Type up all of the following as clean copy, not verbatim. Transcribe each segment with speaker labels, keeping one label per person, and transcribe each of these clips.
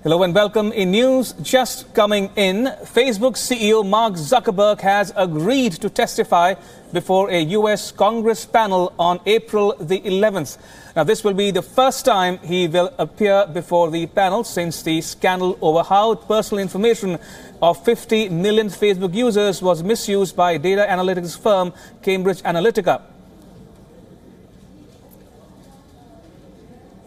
Speaker 1: Hello and welcome. In news just coming in, Facebook CEO Mark Zuckerberg has agreed to testify before a US Congress panel on April the 11th. Now, this will be the first time he will appear before the panel since the scandal over how personal information of 50 million Facebook users was misused by data analytics firm Cambridge Analytica.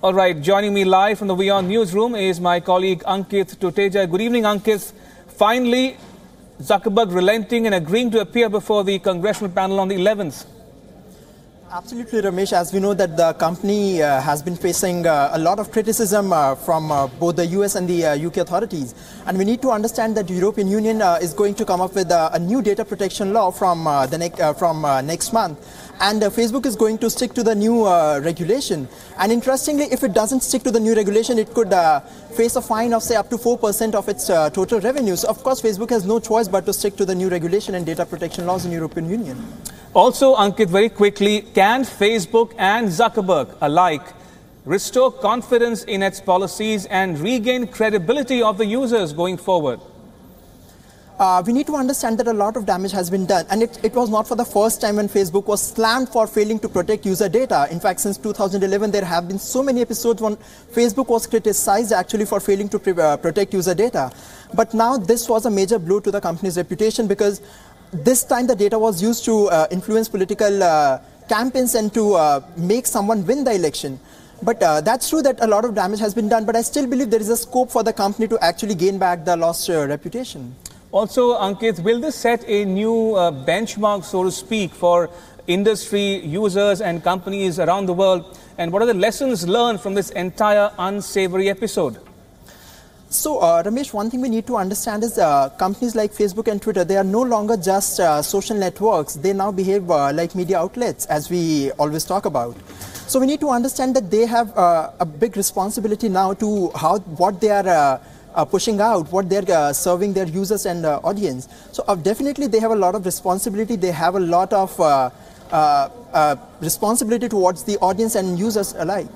Speaker 1: All right, joining me live from the WION newsroom is my colleague Ankit Tuteja. Good evening, Ankit. Finally, Zuckerberg relenting and agreeing to appear before the congressional panel on the 11th.
Speaker 2: Absolutely, Ramesh. As we know that the company has been facing a lot of criticism from both the US and the UK authorities. And we need to understand that the European Union is going to come up with a new data protection law from next month. And Facebook is going to stick to the new regulation. And interestingly, if it doesn't stick to the new regulation, it could face a fine of, say, up to 4% of its total revenue. So, of course, Facebook has no choice but to stick to the new regulation and data protection laws in the European Union.
Speaker 1: Also, Ankit, very quickly, can Facebook and Zuckerberg alike restore confidence in its policies and regain credibility of the users going forward?
Speaker 2: We need to understand that a lot of damage has been done, and it was not for the first time when Facebook was slammed for failing to protect user data. In fact, since 2011, there have been so many episodes when Facebook was criticized actually for failing to protect user data. But now this was a major blow to the company's reputation, because this time the data was used to influence political campaigns and to make someone win the election. But that's true that a lot of damage has been done, but I still believe there is a scope for the company to actually gain back the lost reputation.
Speaker 1: Also, Ankit, will this set a new benchmark, so to speak, for industry users and companies around the world? And what are the lessons learned from this entire unsavory episode?
Speaker 2: So, Ramesh, one thing we need to understand is companies like Facebook and Twitter, they are no longer just social networks. They now behave like media outlets, as we always talk about. So we need to understand that they have a big responsibility now to what they are pushing out, what they're serving their users and audience. So definitely they have a lot of responsibility. They have a lot of responsibility towards the audience and users alike.